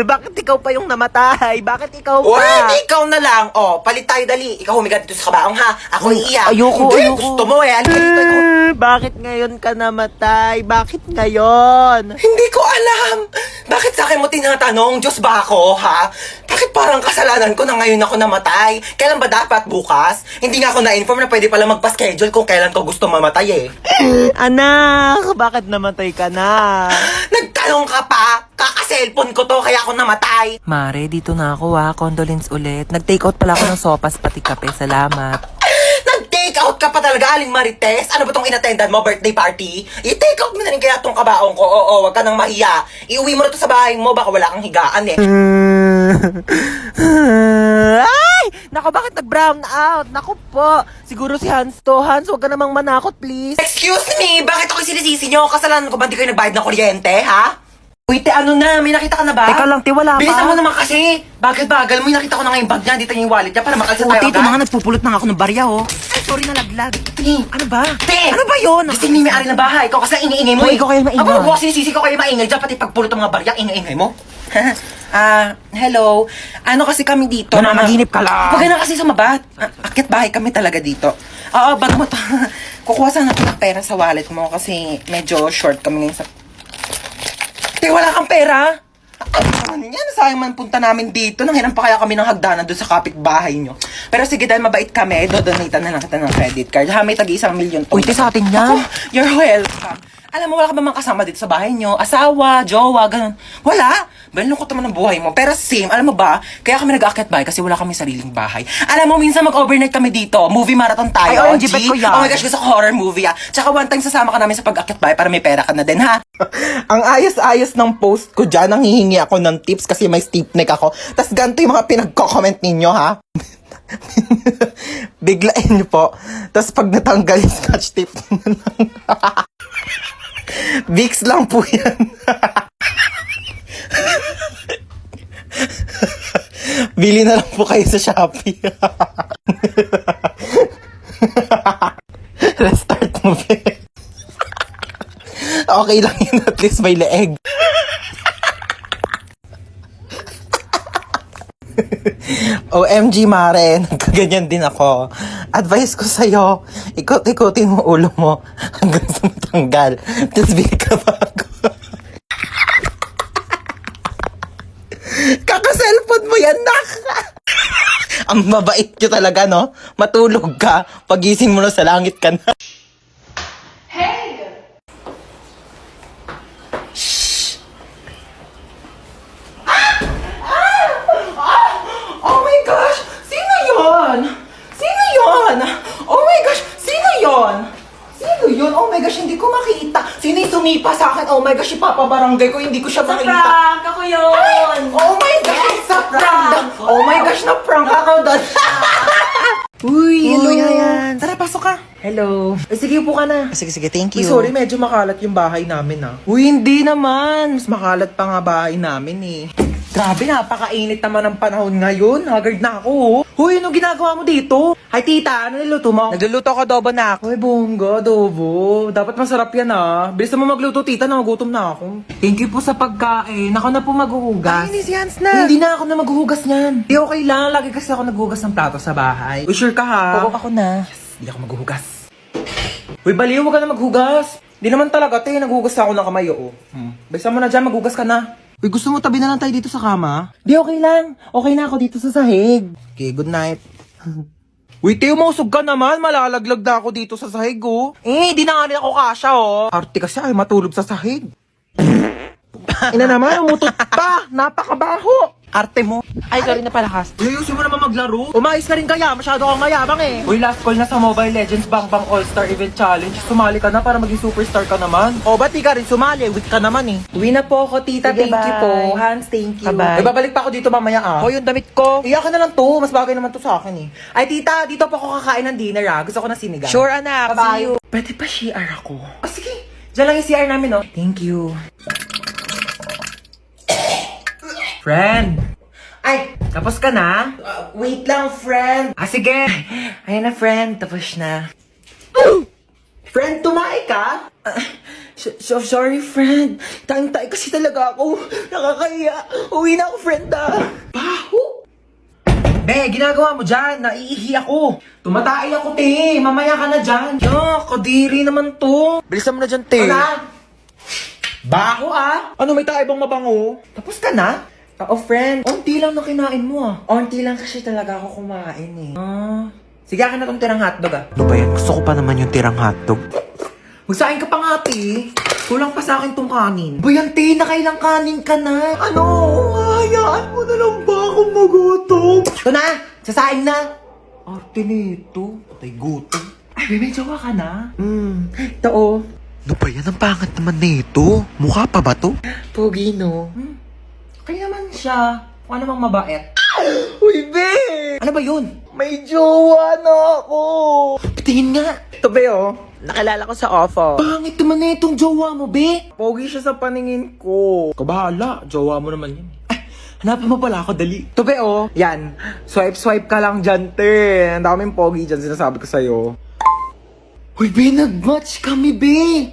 Bakit ikaw pa yung namatay? Bakit ikaw Uy, pa? ikaw na lang. Oh, palit tayo dali. Ikaw humiga dito sa kabaong ha. Ako iiyak. Ayoko, Hindi, ayoko. gusto mo eh. Halika dito. Ikaw. Bakit ngayon ka namatay? Bakit ngayon? Hindi ko alam. Bakit sa akin mo tinatanong? Diyos ba ako, ha? Bakit parang kasalanan ko na ngayon ako namatay? Kailan ba dapat? Bukas? Hindi nga ako na-inform na pwede pala magpa-schedule kung kailan ko gusto mamatay eh. Anak, bakit namatay ka na? Nagtanong ka pa? Kaka-cellphone ko to kaya ako namatay. Mare, dito na ako condolence ulit. Nag-take out pala ako ng sopas pati kape. Salamat. Nag-take out ka pa talaga, Aling Marites? Ano ba tong inattendan mo, birthday party? I-take out mo na rin kaya tong kabaong ko. Oo, wag ka nang mahiya. Iuwi mo na to sa bahay mo, baka wala kang higaan eh. Ay! Naku, bakit nag-brown out? Naku po. Siguro si Hans to. Hans, huwag ka namang manakot, please. Excuse me, bakit ako sinisisi nyo? Kasalanan ko ba di kayo nagbayad ng kuryente, ha? Uy, te, ano na? May nakita ka na ba? Teka lang, te, wala pa. Bilisan mo naman kasi. Bagal-bagal mo, nakita ko na nga yung bag niya. Dito yung wallet niya para makalsa Oo, tayo tito, agad. mga nagpupulot na ako ng barya, oh. Ay, sorry na laglag. Te, Ano ba? Te! Ano ba yun? Gising ni may-ari ng bahay. Ikaw kasi ingay-ingay mo Hoy, ikaw kayo maingay. Ako sinisisi ko kayo maingay dyan. Pati pagpulot ng mga barya, ingay-ingay mo. Hello. Ano kasi kami dito? Nananaginip ka lang. Huwag ka na kasi sumabat. Akit bahay kami talaga dito. Oo, bag mo to. Kukuha sana ako ng pera sa wallet mo kasi medyo short kami ngayon sa... Te, wala kang pera? Ano yan? Sayang man punta namin dito. Nanghiram pa kaya kami ng hagdanan doon sa kapitbahay nyo. Pero sige, dahil mabait kami, dodonate na lang kita ng credit card. Ha, may tag-1 million. Uy, te, sa atin yan. Ako, you're welcome. Alam mo, wala ka ba mga kasama dito sa bahay nyo? Asawa, jowa, ganun. Wala. Balungkot naman ang buhay mo. Pero same, alam mo ba, kaya kami nag-aakyat bahay kasi wala kami sariling bahay. Alam mo, minsan mag-overnight kami dito. Movie marathon tayo. Ay, OMG, bet ko yan. Oh my gosh, gusto ko horror movie ah. Tsaka one time sasama ka namin sa pag-aakyat bahay para may pera ka na din, ha? Ang ayos-ayos ng post ko dyan, nanghihingi ako ng tips kasi may stiff neck ako. Tapos ganito yung mga pinagko-comment ninyo, ha? Biglain nyo po. Tapos pag natanggal yung scotch tape na lang. Vicks lang po yan. Bili na lang po kayo sa Shopee. Restart mo, be. Okay lang yun, at least may leeg. OMG, Mare, nagkaganyan din ako. Advice ko sa'yo, ikot-ikotin mo ulo mo hanggang sa matanggal. Tapos bili ka bago. Kaka-cellphone mo yan, nak! Ang mabait nyo talaga, no? Matulog ka, pagising mo na sa langit ka na. Oh my gosh! Sino yon? Sino yon? Oh my gosh! Sino yon? Sino yun? Oh my gosh, hindi ko makita. Sino yung sumipa sa akin? Oh my gosh, ipapabarangay ko, hindi ko siya makita. Prank! Ako yun! Oh my gosh, sa prank! Oh my gosh, na-prank ako doon. Uy, hello. Yan. Tara, pasok ka. Hello. Ay, sige, upo ka na. Sige, thank you. Sorry, medyo makalat yung bahay namin, ah. Uy, hindi naman. Mas makalat pa nga bahay namin, eh. Grabe, napakainit naman ang panahon ngayon. Haggard na ako, oh. Huy, anong ginagawa mo dito? Hi, tita. Ano niluto mo? Nagluluto ko adobo na ako. Uy, bongga, adobo. Dapat masarap yan, ah. Bilis mo magluto, tita. Nagugutom na ako. Thank you po sa pagkain. Ako na po maghuhugas. Ay, si Hans na. Hindi na ako na maghuhugas niyan. Di okay lang. Lagi kasi ako naghuhugas ng plato sa bahay. Uy, sure ka, ha? Oo, ako na. Hindi ako maghuhugas. Uy, baliw, huwag ka na maghugas. Di naman talaga, te. Naghuhugas ako ng kamay, oo. Bisa mo na dyan, maghugas ka na. Uy, gusto mo tabi na lang tayo dito sa kama? Di, okay lang. Okay na ako dito sa sahig. Okay, good night. Uy, Teo, mausog ka naman. Malalaglag na ako dito sa sahig, oh. Eh, di na nga rin ako kasha, oh. Arte kasi ay matulog sa sahig. Ina naman, umutot pa. Napakabaho. Arte mo. Ay, sorry na palakas. Uy, ayusin mo naman maglaro. Umayos ka rin kaya. Masyado kang mayabang eh. Uy, last call na sa Mobile Legends Bang Bang All-Star Event Challenge. Sumali ka na para maging superstar ka naman. O, ba't di ka rin sumali? Weak ka naman eh. Uwi na po ako, tita. Sige, Thank you bye. po. Hans, thank you. Bye-bye. Ay, babalik pa ako dito mamaya, ah. O, yung damit ko. Iyakin na lang to. Mas bagay naman to sa akin, eh. Ay, tita, dito pa ako kakain ng dinner, ah. Gusto ko na sinigang. Sure, anak. Bye-bye. See you. Pwede pa CR ako? Oh, sige. Diyan lang yung CR namin, oh. Thank you. Friend. Ay, tapos ka na? Wait lang, friend. Sige. Ayun na, friend. Tapos na. Friend, tumae ka? Sorry, friend. Tayong-tay kasi talaga ako. Nakakahiya. Uwi na ako, friend, Baho! Be, ginagawa mo dyan. Naiihi ako. Tumatay ako, te. Mamaya ka na dyan. Kadiri naman to. Bilisan mo na dyan, te. Baho Ano, may tayo bang mabango? Tapos ka na? Oo, friend. Onti lang na kinain mo Onti lang kasi talaga ako kumain, Sige, akin na tong tirang hotdog Ano ba yan? Gusto ko pa naman yung tirang hotdog. Magsain ka pa nga, te. Kulang pa sa akin tong kanin. Bayan, te, nakailang kanin ka na. Ano? Hayaan mo na lang ba akong magutom? Ito na! Sasaing na! Arte nito. Patay gutom. Ay, may jowa ka na? Ito, Ano ba yan? Ang pangat naman nito. Mukha pa ba to? Pogi, no? Kaya naman siya. Mukha namang mabait. Uy, be! Ano ba yun? May jowa na ako! Tingin nga. Ito, be, Nakilala ko sa ofo. Pangit naman na itong jowa mo, be. Pogi siya sa paningin ko. Kabahala, jowa mo naman yun. Hanapin mo pala ako, dali. Ito, be, Yan. Swipe ka lang dyan, te. Ang daming pogi dyan, sinasabi ko sa'yo. Uy, be, nag-match kami, be.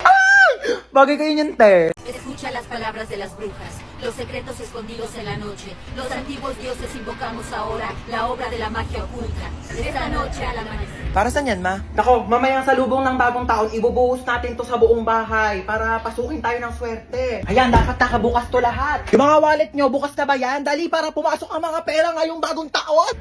Bagay kayo niyan, te. Escucha las palabras de las brujas, los secretos escondidos en la noche. Los antiguos dioses invocamos ahora la obra de la magia oculta. Esta noche al amanecer. Para saan yan, ma? Nako, mamaya sa lubong ng bagong taon, ibubuhos natin to sa buong bahay para pasukin tayo ng swerte. Ayan, dapat nakabukas to lahat. Yung mga wallet nyo, bukas na ba yan? Dali para pumasok ang mga pera ngayong bagong taon.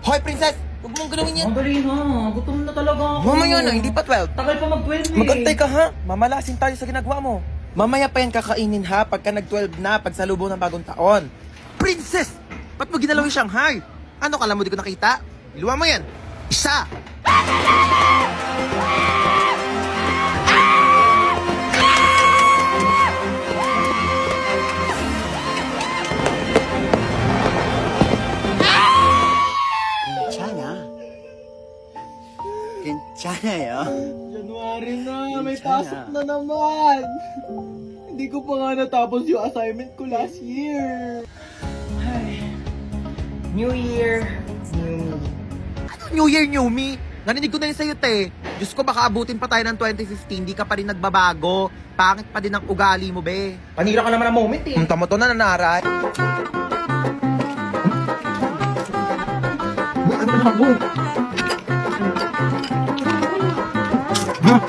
Hoy, princess! Huwag mong galawin yan. Dali na. Gutom na talaga ako. Mamaya na, hindi pa 12. Tagal pa mag-12 Magantay ka ha, mamalasin tayo sa ginagawa mo. Mamaya pa yan kakainin ha, pagka nag-12 na, pag sa lubong ng bagong taon. Princess! Ba't mo ginalaw yung Shanghai? Ano, kala mo di ko nakita? Iluwa mo yan. Isa! 괜찮아요. January na, may pasok na naman. Hindi ko pa nga natapos yung assignment ko last year. New Year. New me. Ano New Year, New Me? Narinig ko na yun sa'yo, te. Diyos ko, baka abutin pa tayo ng 2015, di ka pa rin nagbabago. Pangit pa din ang ugali mo, be. Panira ka naman ng moment eh. Tama to na nanaray. Hoy,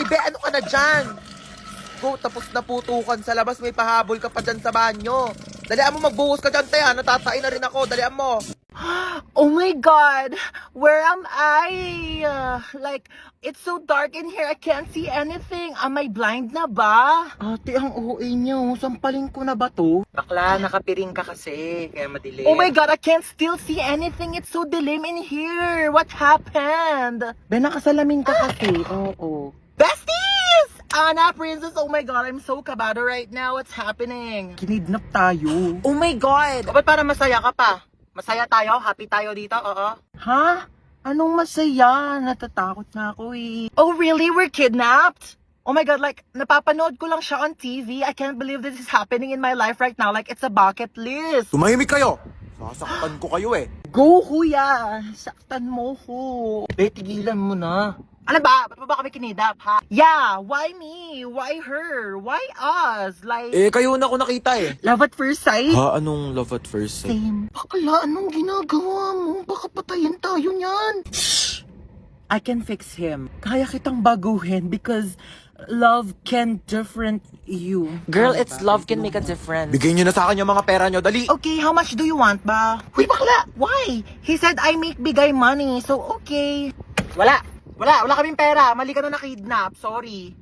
be, ano ka na dyan? Go, tapos na putukan sa labas, may pahabol ka pa dyan sa banyo. Dalian mo, magbuhos ka dyan, te, ha? Natatain na rin ako, dalian mo. Oh my God! Where am I? Like, it's so dark in here, I can't see anything. Am I blind na ba? Ate, ang OA niyo. Sampalin ko na ba to? Bakla, nakapiring ka kasi. Kaya madilim. Oh my God, I can't still see anything. It's so dilim in here. What happened? Ben, nakasalamin ka kasi. Oo. Besties! Anna, Princess, oh my God, I'm so kabado right now. What's happening? Kinidnap tayo. Oh my God! Ba't para masaya ka pa? Masaya tayo? Happy tayo dito? Oo. Ha? Anong masaya? Natatakot na ako eh. Oh really? We're kidnapped? Oh my God, like, napapanood ko lang siya on TV. I can't believe this is happening in my life right now. Like, it's a bucket list. Tumahimik kayo. Sasaktan ko kayo eh. Go, kuya! Saktan mo ko. Be, tigilan mo na. Ano ba? Ba't ba kami kinidap, ha? Yeah, why me? Why her? Why us? Like, Kayo na ako nakita eh. love at first sight? Ha? Anong love at first sight? Same. Bakla, anong ginagawa mo? Baka patayin tayo niyan. I can fix him. Kaya kitang baguhin because love can different you. Girl, it's love can make a difference. Bigay nyo na sa akin yung mga pera nyo. Dali. Okay, how much do you want ba? Huy, bakla! Why? He said I make bigay money, so okay. Wala kaming pera. Mali ka na nakidnap. Sorry.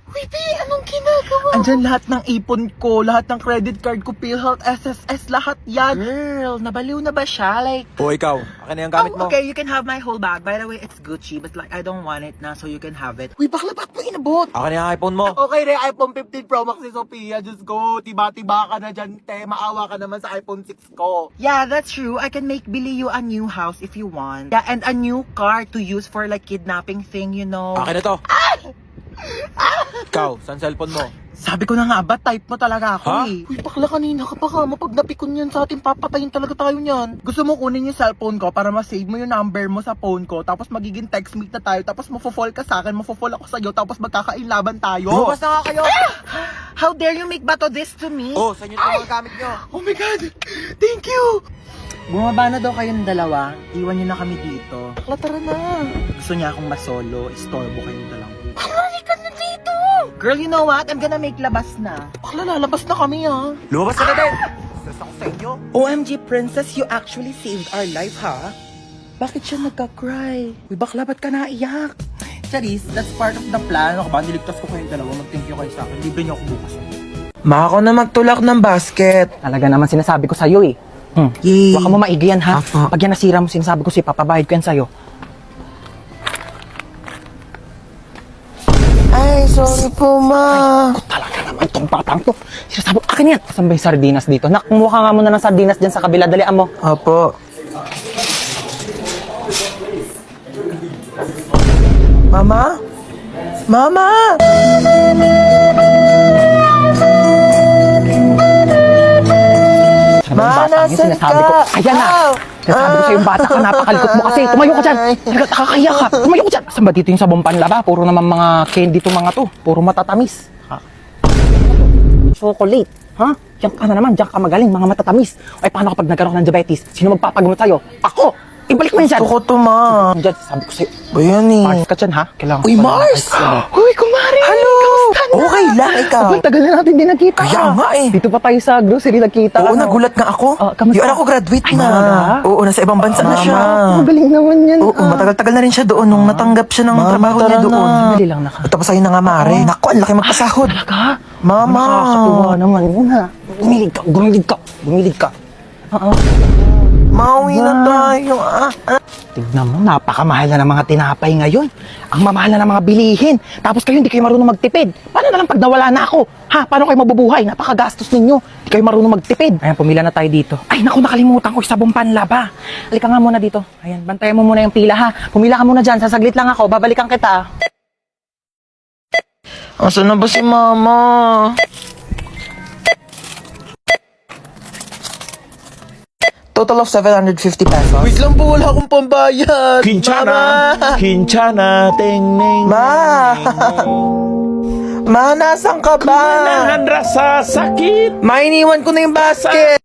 Huy, P, anong ginagawa? Andyan lahat ng ipon ko, lahat ng credit card ko, PhilHealth, SSS, lahat yan. Girl, nabaliw na ba siya? Like, O ikaw, akin na yung gamit mo. okay, you can have my whole bag. By the way, it's Gucci, but like, I don't want it na, so you can have it. Uy, bakla, ba't mo inabot? Akin na yung iPhone mo. Okay, re, iPhone 15 Pro Max ni Sophia. Just go, tiba-tiba ka na dyan, te. Maawa ka naman sa iPhone 6 ko. Yeah, that's true. I can make Billy you a new house if you want. Yeah, and a new car to use for like kidnapping thing, you know. Akin na to. Ikaw, saan cellphone mo? Sabi ko na nga ba, type mo talaga ako Ha? eh. Uy, bakla, kanina ka pa ka. Pag napikon yan sa atin, papatayin talaga tayo niyan. Gusto mo kunin yung cellphone ko para ma-save mo yung number mo sa phone ko, tapos magiging text meet na tayo, tapos mafo-fall ka sa akin, mafo-fall ako sa'yo, tapos magkakainlaban tayo. Lumabas na nga kayo. How dare you make bato this to me? Oh, saan yun yung mga gamit nyo? Oh my God! Thank you! Bumaba na daw kayong dalawa. Iwan nyo na kami dito. Bakla, tara na. Gusto niya akong masolo. Istorbo kayong dalawa. Halika na dito! Girl, you know what? I'm gonna make labas na. Bakla, lalabas na kami, ha? Lumabas ka na din. Stress ako sa inyo. OMG, princess, you actually saved our life, ha? Bakit siya nagka-cry? Uy, bakla, ba't ka naiyak? Charis, that's part of the plan. Ako ba, niligtas ko kayong dalawa. Mag-thank you kayo sa akin. Libre niyo ako bukas. Ma, ako na magtulak ng basket. Talaga naman sinasabi ko sa'yo eh. Yay! Huwag ka mo maigi yan ha. Apo. Pag yan nasira mo, sinasabi ko sa'yo, papabahid ko yan sa'yo. Ay, sorry po, ma. Talaga naman tong batang to. Sinasabi ko, akin yan. Saan ba yung sardinas dito? Nak, kumuha nga muna ng sardinas dyan sa kabila. Dalian mo. Opo. Mama? Mama! Saan ba yung batang yun? Sinasabi ko, ayan na. Sinasabi ko sa'yo yung bata ka, napakalikot mo kasi. Tumayo ka dyan. Talaga, nakakaya ka. Tumayo ka dyan. Saan ba dito yung sabong panlaba? Puro naman mga candy to mga to. Puro matatamis. Ha? Chocolate. Ha? Diyan ka na naman. Diyan ka magaling. Mga matatamis. Ay, paano kapag nagkaroon ng diabetes? Sino magpapagamot sa'yo? Ako! Ibalik mo yan dyan. Gusto ko to, ma. Diyan, sabi ko sa'yo. Ba yan eh? Mars ka dyan, ha? Kailangan Uy, ko pa Mars! ng- Uy, kumari! Hello! Okay lang, ikaw. Ang tagal na natin din nagkita. Kaya nga eh. Dito pa tayo sa grocery nagkita. Oo, ano? nagulat nga ako. Kamusta? Yung anak ko graduate Ay, na. talaga? Oo, nasa ibang bansa na siya. Magaling naman yan. Oo, matagal-tagal na rin siya doon nung natanggap siya ng trabaho niya doon. Dali lang naka. Tapos ayun na nga, Mare. Naku, ang laki magpasahod. Talaga? Mama. Nakakatuwa naman yun ha. Gumilig ka. Oo. Mauwi na tayo. Tignan mo, napakamahal na ng mga tinapay ngayon. Ang mamahal na ng mga bilihin. Tapos kayo hindi kayo marunong magtipid. Paano na lang pag nawala na ako? Ha? Paano kayo mabubuhay? Napakagastos ninyo. Hindi kayo marunong magtipid. Ayan, pumila na tayo dito. Ay, naku, nakalimutan ko yung sabong panlaba. Halika nga muna dito. Ayan, bantayan mo muna yung pila ha. Pumila ka muna dyan. Sasaglit lang ako. Babalikan kita. Asan na ba si Mama? Total of 750 pesos. Wait lang po, wala akong pambayad. Kinchana, ting ning. Ma! Ma, nasan ka ba? Nahan rasa sakit. Ma, iniwan ko na yung basket.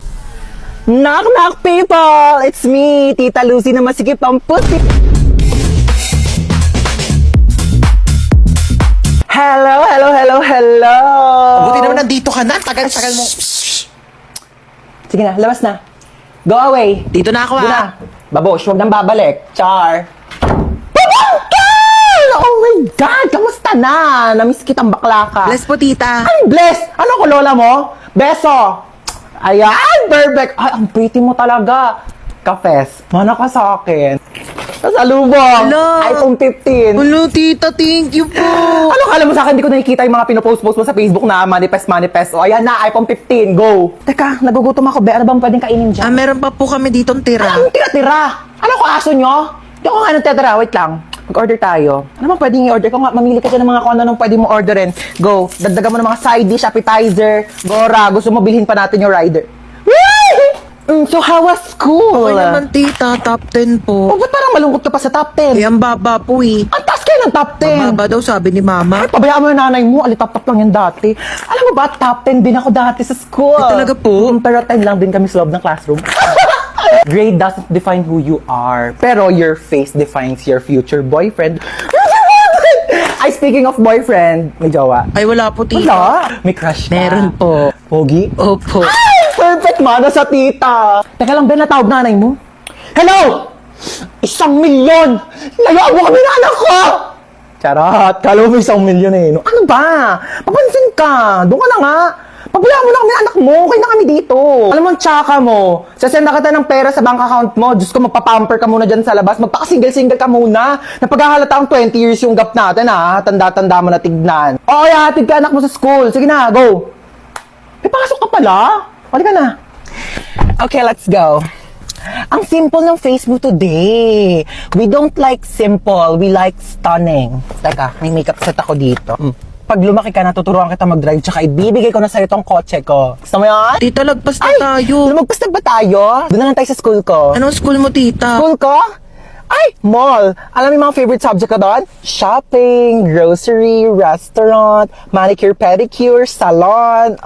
Knock, knock, people! It's me, Tita Lucy na masikip ang pusi. Hello! Buti naman nandito ka na. Tagal-tagal mo. Sige na, labas na. Go away. Dito na ako, Doon na. Babosh, huwag nang babalik. Char. Pabangkal! Oh my God! Kamusta na? Namiss kitang bakla ka. Bless po, tita. Ay, bless! Ano ko, lola mo? Beso! Ayan, perfect! Ay, ang pretty mo talaga. Kafes, mana ka sa akin. Sasalubong! Hello. iPhone 15. Hello, tita. Thank you po. Ano kala mo sa akin? Hindi ko nakikita yung mga pinopost-post mo sa Facebook na manifest. O, ayan na, iPhone 15. Go! Teka, nagugutom ako, be. Ano bang pwedeng kainin dyan? Meron pa po kami ditong tira. Anong tira-tira? Ano ko aso nyo? Hindi ako nga tira. Wait lang. Mag-order tayo. Ano bang pwedeng i-order? Kung nga, mamili ka dyan ng mga kung ano pwede mo orderin. Go. Dagdagan mo ng mga side dish, appetizer, gora. Gusto mo bilhin pa natin yung rider. So, how was school? Okay naman, tita. Top 10 Oh, po. ba't parang malungkot ka pa sa top 10? Eh, ang baba po eh. Ang taas kayo ng top 10. Mababa daw, sabi ni mama. Ay, pabayaan mo yung nanay mo. Alitap-tap lang yan dati. Alam mo ba, top 10 din ako dati sa school. Ay, talaga po? Pero 10 lang din kami sa loob ng classroom. Grade doesn't define who you are. Pero your face defines your future boyfriend. Ay, speaking of boyfriend, may jowa. Ay, wala po, tita. Wala. May crush ka. Meron po. Pogi? Opo. Ay, perfect mana sa tita. Teka lang, Ben, natawag nanay mo. Hello! 1 milyon! Layuan mo kami na anak ko! Charot, kala mo may 1 milyon eh. No? Ano ba? Papansin ka. Doon ka na nga. Pabayaan mo na kami anak mo. Okay na kami dito. Alam mo, tsaka mo. Sasenda kita ng pera sa bank account mo. Diyos ko, magpapamper ka muna dyan sa labas. Magpaka-single-single ka muna. Napaghahalata ang 20 years yung gap natin, ha? Tanda-tanda mo na tignan. Oo, hatid ka anak mo sa school. Sige na, go. May pasok ka pala. Halika na. Okay, let's go. Ang simple ng face mo today. We don't like simple. We like stunning. Teka, may makeup set ako dito. Pag lumaki ka, natuturuan kita mag-drive, tsaka ibibigay ko na sa'yo tong kotse ko. Gusto mo yan? Tita, lagpas na tayo. Lumagpas na ba tayo? Doon na lang tayo sa school ko. Anong school mo, tita? School ko? Ay, mall. Alam mo yung mga favorite subject ko doon? Shopping, grocery, restaurant, manicure, pedicure, salon,